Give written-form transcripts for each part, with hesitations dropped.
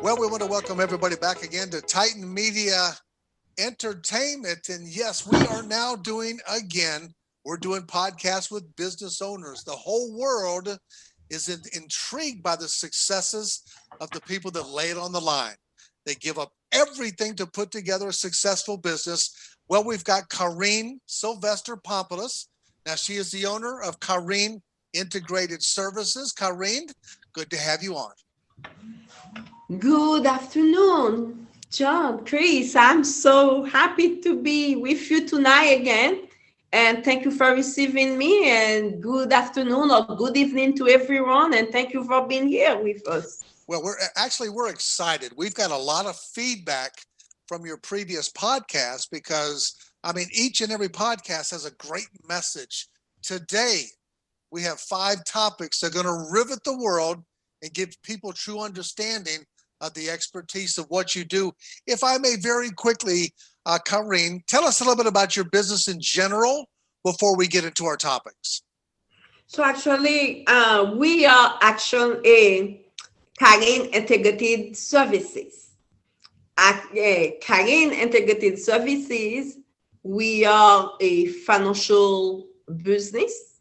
Well, we want to welcome everybody back again to Titan Media Entertainment. And yes, we are now we're doing podcasts with business owners. The whole world is intrigued by the successes of the people that lay it on the line. They give up everything to put together a successful business. Well, we've got Karyne Sylvester-Pompilus. Now, she is the owner of Karyne Integrated Services. Karyne, good to have you on. Good afternoon, John, Chris. I'm so happy to be with you tonight again. And thank you for receiving me. And good afternoon or good evening to everyone. And thank you for being here with us. Well, we're excited. We've got a lot of feedback from your previous podcast because, each and every podcast has a great message. Today, we have 5 topics that are going to rivet the world and give people true understanding of the expertise of what you do. If I may very quickly, Karyne, tell us a little bit about your business in general before we get into our topics. So actually, we are a Karyne Integrated Services. At Karyne Integrated Services, we are a financial business.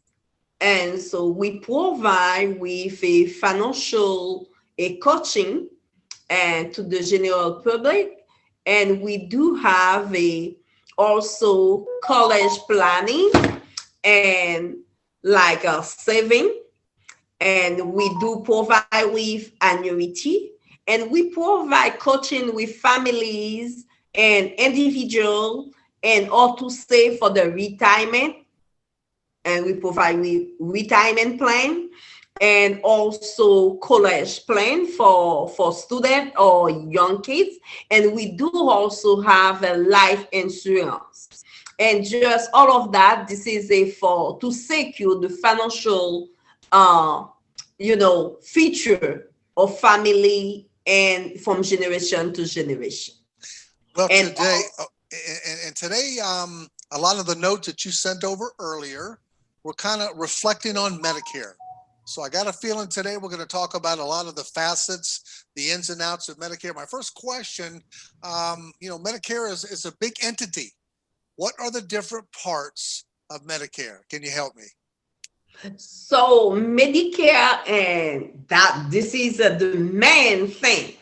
And so we provide with a financial coaching and to the general public, and we do have also college planning and like a saving, and we do provide with annuity, and we provide coaching with families and individual and how to save for the retirement, and we provide with retirement plan and also college plan for students or young kids. And we do also have a life insurance. And just all of that, this is to secure the financial, feature of family and from generation to generation. Well, today, a lot of the notes that you sent over earlier were kind of reflecting on Medicare. So I got a feeling today we're going to talk about a lot of the facets, the ins and outs of Medicare. My first question, Medicare is a big entity. What are the different parts of Medicare? Can you help me? So Medicare, and this is the main thing,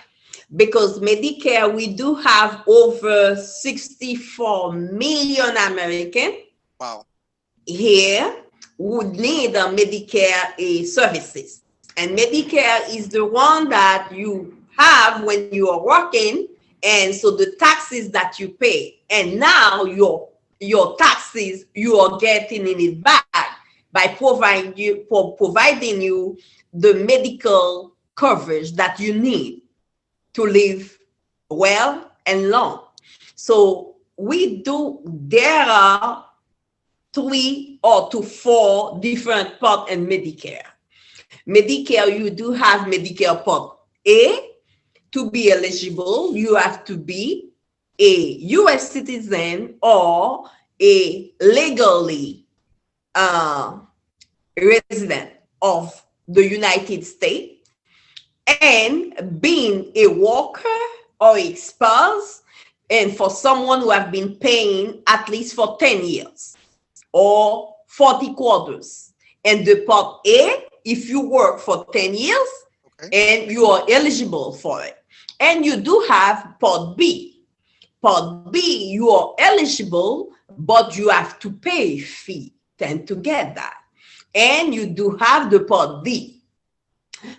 because Medicare, we do have over 64 million Americans. Wow. Here would need a Medicare services. And Medicare is the one that you have when you are working, and so the taxes that you pay, and now your taxes you are getting in it back by providing you the medical coverage that you need to live well and long. So there are 3 or to 4 different parts in Medicare. Medicare, you do have Medicare Part A. To be eligible, you have to be a U.S. citizen or a legally resident of the United States, and being a worker or a spouse, and for someone who have been paying at least for 10 years. Or 40 quarters. And the Part A, if you work for 10 years, okay, and you are eligible for it. And you do have Part B. Part B, you are eligible, but you have to pay a fee to get that. And you do have the Part D.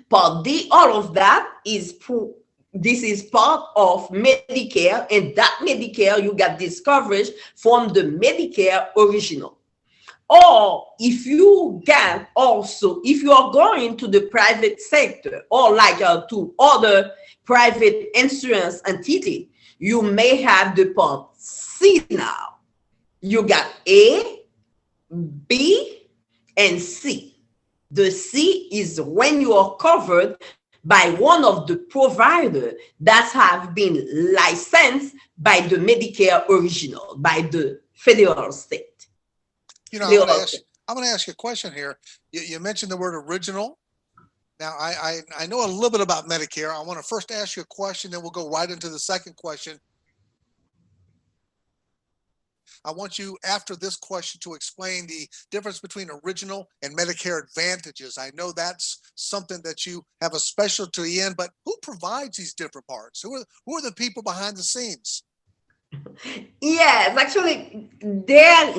Part D, all of that this is part of Medicare, and that Medicare, you got this coverage from the Medicare original. Or if you are going to the private sector or to other private insurance entity, you may have the Part C now. You got A, B, and C. The C is when you are covered by one of the providers that have been licensed by the Medicare original, by the federal state. I'm going to ask you a question here. You mentioned the word original. Now, I know a little bit about Medicare. I want to first ask you a question, then we'll go right into the second question. I want you, after this question, to explain the difference between original and Medicare Advantages. I know that's something that you have a specialty in, but who provides these different parts? Who are the people behind the scenes? Yes, actually, there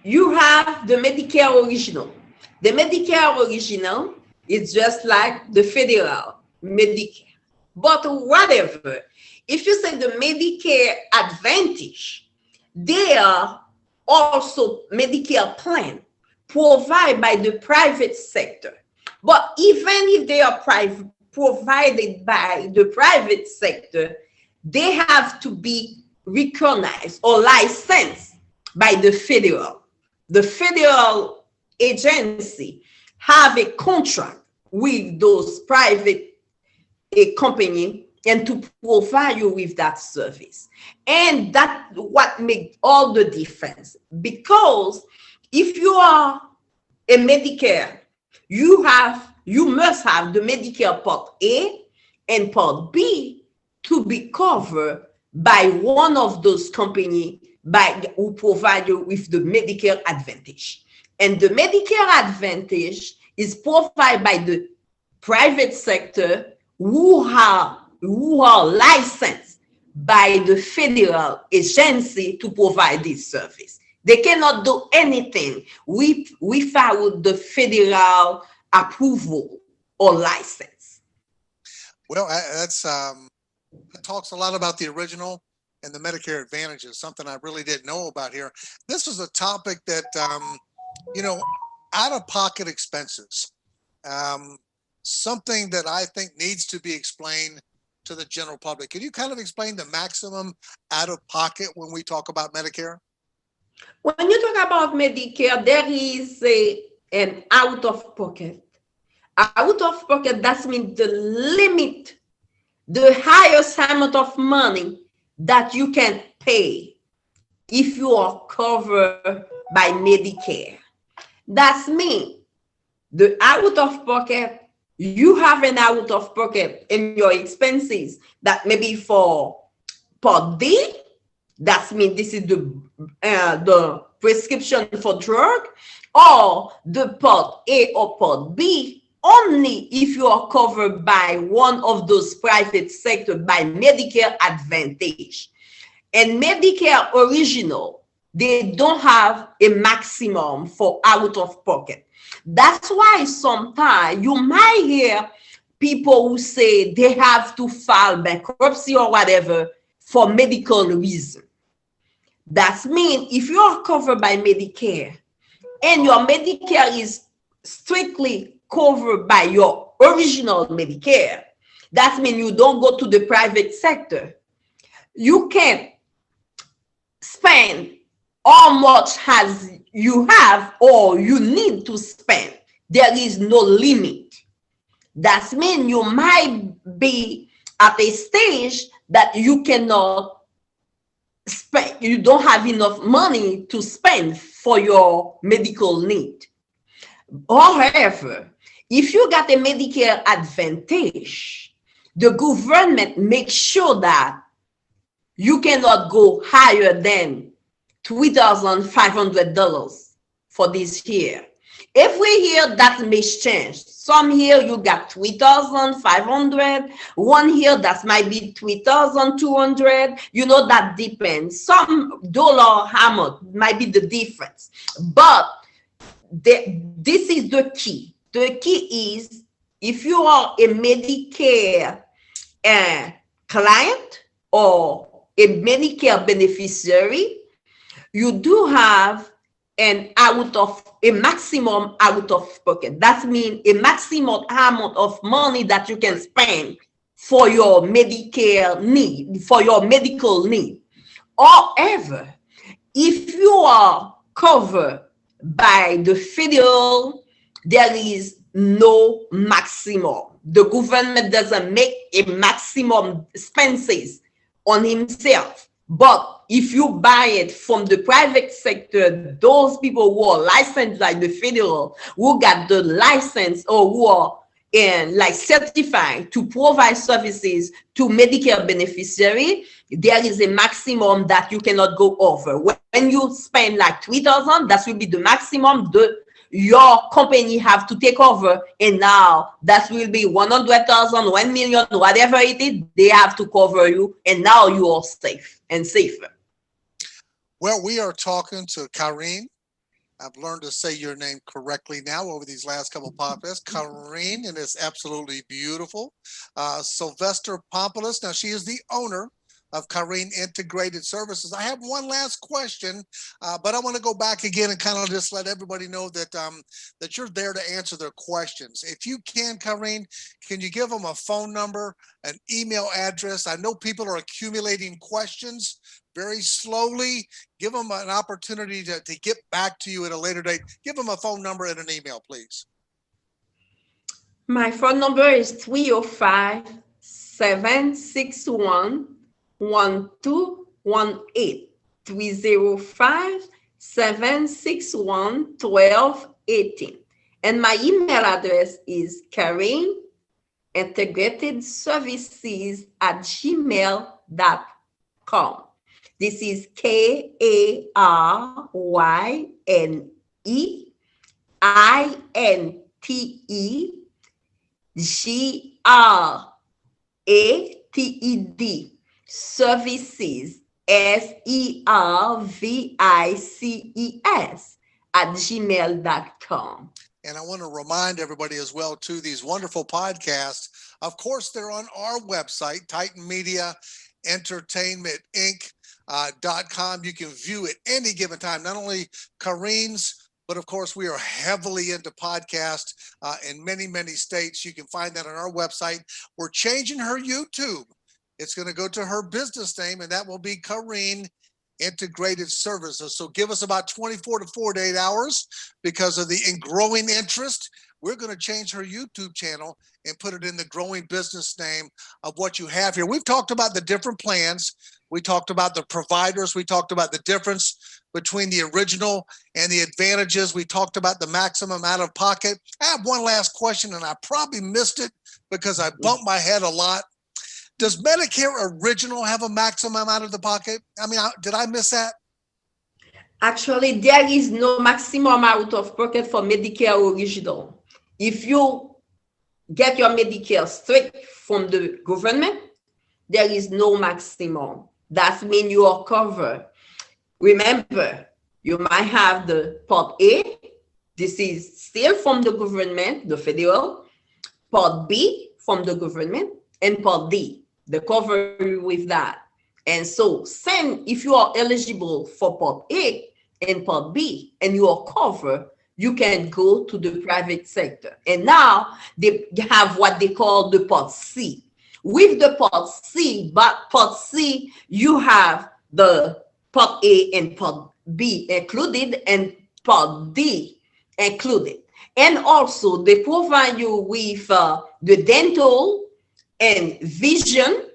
you have the Medicare original. The Medicare original is just like the federal Medicare. But whatever, if you say the Medicare Advantage, they are also Medicare plan provided by the private sector. But even if they are provided by the private sector, they have to be recognized or licensed by the federal. The federal agency have a contract with those private company and to provide you with that service. And that's what makes all the difference. Because if you are a Medicare, you must have the Medicare Part A and Part B to be covered by one of those companies who provide you with the Medicare Advantage. And the Medicare Advantage is provided by the private sector who are licensed by the federal agency to provide this service. They cannot do anything without the federal approval or license. Well, that talks a lot about the original and the Medicare Advantages, something I really didn't know about here. This is a topic that, out-of-pocket expenses, something that I think needs to be explained to the general public. Can you kind of explain the maximum out-of-pocket when we talk about Medicare? When you talk about Medicare, there is an out-of-pocket. Out-of-pocket, that means the limit, the highest amount of money that you can pay if you are covered by Medicare. That means the out-of-pocket, you have an out-of-pocket in your expenses that maybe for Part D, that means this is the prescription for drug, or the Part A or Part B, only if you are covered by one of those private sectors by Medicare Advantage. And Medicare Original, they don't have a maximum for out-of-pocket. That's why sometimes you might hear people who say they have to file bankruptcy or whatever for medical reason. That means if you are covered by Medicare and your Medicare is strictly covered by your original Medicare, that means you don't go to the private sector. You can spend how much as you have or you need to spend. There is no limit. That means you might be at a stage that you cannot spend, you don't have enough money to spend for your medical need. However, if you got a Medicare Advantage, the government makes sure that you cannot go higher than $3,500 for this year. Every year that may change. Some year you got 3,500. One year that might be 3,200. That depends. Some dollar amount might be the difference. But this is the key. The key is if you are a Medicare client or a Medicare beneficiary, you do have a maximum out of pocket. That means a maximum amount of money that you can spend for your Medicare need, for your medical need. However, if you are covered by the federal, there is no maximum. The government doesn't make a maximum expenses on himself. But if you buy it from the private sector, those people who are licensed like the federal, who got the license or who are and like certified to provide services to Medicare beneficiary, there is a maximum that you cannot go over. When you spend like 3,000, that will be the maximum your company have to take over, and now that will be 100,000, 1 million, whatever it is, they have to cover you, and now you are safe and safer. Well, we are talking to Karyne. I've learned to say your name correctly now over these last couple of podcasts. Karyne, and it's absolutely beautiful. Sylvester-Pompilus. Now, she is the owner of Karyne Integrated Services. I have one last question, but I want to go back again and kind of just let everybody know that that you're there to answer their questions. If you can, Karyne, can you give them a phone number, an email address? I know people are accumulating questions very slowly. Give them an opportunity to get back to you at a later date. Give them a phone number and an email, please. My phone number is 305-761-1218. 305-761-1218. And my email address is Karyne Integrated Services @gmail.com. This is KARYNEINTEGRATED Services SERVICES @gmail.com. And I want to remind everybody as well, too, these wonderful podcasts, of course, they're on our website, Titan Media Entertainment Inc.com. You can view at any given time, not only Karyne's, but of course, we are heavily into podcasts in many, many states. You can find that on our website. We're changing her YouTube. It's going to go to her business name, and that will be Karyne Integrated Services. So give us about 24 to 48 hours because of the growing interest. We're going to change her YouTube channel and put it in the growing business name of what you have here. We've talked about the different plans. We talked about the providers. We talked about the difference between the original and the advantages. We talked about the maximum out of pocket. I have one last question, and I probably missed it because I bumped my head a lot. Does Medicare Original have a maximum out of the pocket? I mean, did I miss that? Actually, there is no maximum out of pocket for Medicare Original. If you get your Medicare straight from the government, there is no maximum. That means you are covered. Remember, you might have the Part A. This is still from the government, the federal. Part B from the government, and Part D. They cover you with that. And so, if you are eligible for Part A and Part B and you are covered, you can go to the private sector. And now they have what they call the Part C. With the Part C, you have the Part A and Part B included and Part D included. And also, they provide you with the dental and vision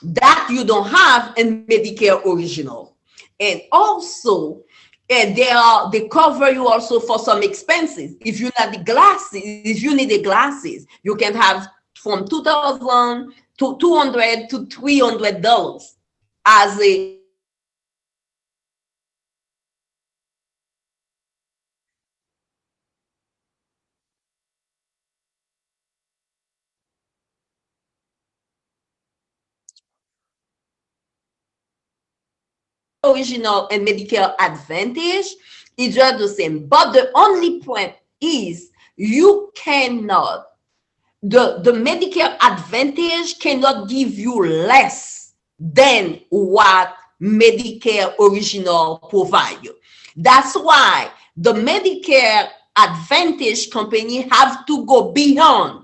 that you don't have in Medicare Original. And also, they cover you also for some expenses. If you need the glasses, you can have from $2,000 to $200 to $300 as a Original and Medicare Advantage is just the same. But the only point is you cannot, the Medicare Advantage cannot give you less than what Medicare Original provide you. That's why the Medicare Advantage company have to go beyond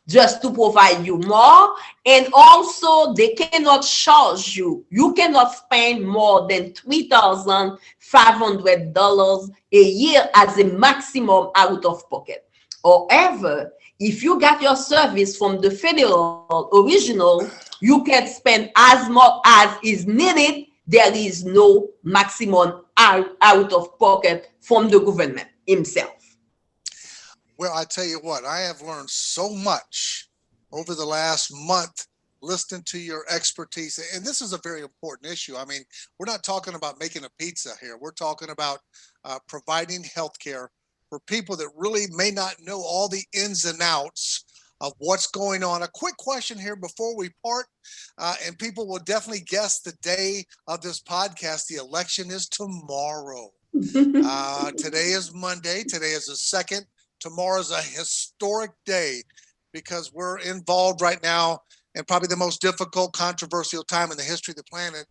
just to provide you more. And also, they cannot charge you. You cannot spend more than $3,500 a year as a maximum out of pocket. However, if you got your service from the federal original, you can spend as much as is needed. There is no maximum out of pocket from the government himself. Well, I tell you what, I have learned so much over the last month listening to your expertise. And this is a very important issue. I mean, we're not talking about making a pizza here. We're talking about providing health care for people that really may not know all the ins and outs of what's going on. A quick question here before we part, and people will definitely guess the day of this podcast. The election is tomorrow. Today is Monday. Today is the second. Tomorrow is a historic day because we're involved right now in probably the most difficult, controversial time in the history of the planet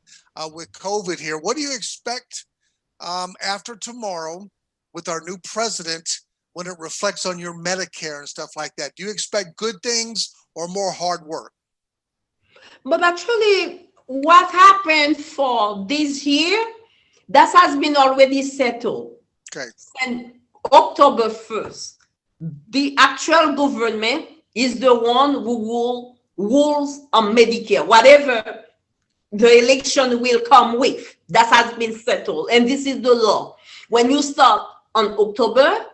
with COVID here. What do you expect after tomorrow with our new president when it reflects on your Medicare and stuff like that? Do you expect good things or more hard work? But actually, what happened for this year, that has been already settled. Okay. And October 1st, the actual government is the one who rules on Medicare, whatever the election will come with. That has been settled. And this is the law. When you start on October,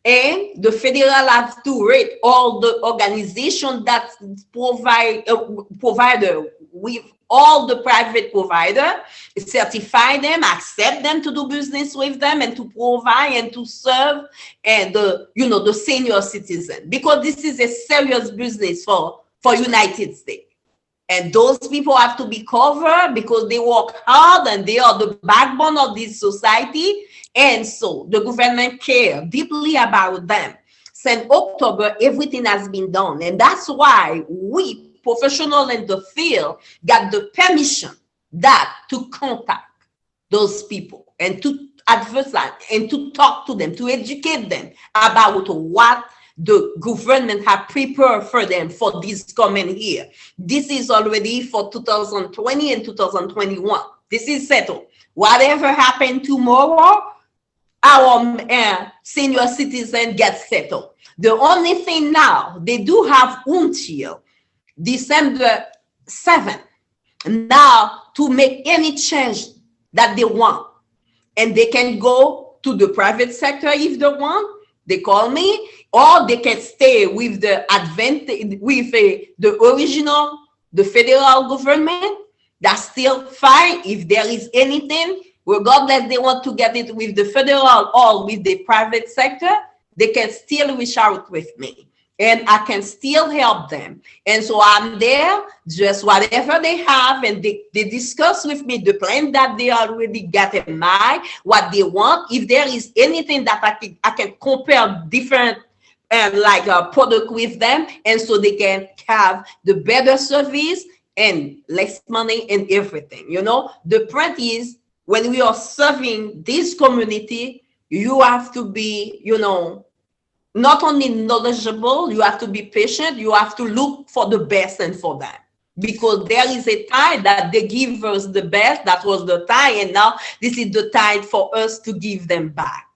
and the federal has to rate all the organizations that provider with all the private provider, certify them, accept them to do business with them, and to provide and to serve and the senior citizen, because this is a serious business for United States. And those people have to be covered because they work hard and they are the backbone of this society. And so the government cares deeply about them. Since October, everything has been done. And that's why we, professionals in the field, got the permission to contact those people and to advertise and to talk to them, to educate them about what the government have prepared for them for this coming year. This is already for 2020 and 2021. This is settled. Whatever happened tomorrow, our senior citizen gets settled. The only thing now, they do have until December 7th now to make any change that they want. And they can go to the private sector if they want. They call me, or they can stay with the advantage, with the original, the federal government. That's still fine. If there is anything, regardless they want to get it with the federal or with the private sector, they can still reach out with me and I can still help them. And so I'm there, just whatever they have, and they discuss with me the plan that they already got in mind, what they want. If there is anything that I can compare different product with them, and so they can have the better service and less money and everything. The point is, when we are serving this community, you have to be, not only knowledgeable, you have to be patient, you have to look for the best and for them. Because there is a time that they give us the best, that was the time, and now this is the time for us to give them back.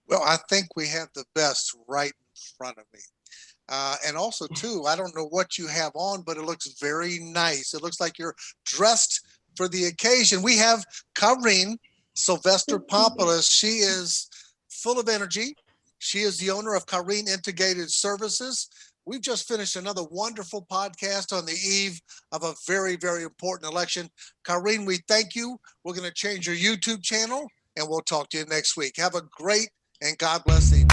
Well, I think we have the best right in front of me. And also, too, I don't know what you have on, but it looks very nice. It looks like you're dressed for the occasion. We have Karyne Sylvester-Pompilus. She is full of energy. She is the owner of Karyne Integrated Services. We've just finished another wonderful podcast on the eve of a very, very important election. Karyne, we thank you. We're going to change your YouTube channel, and we'll talk to you next week. Have a great and God bless evening.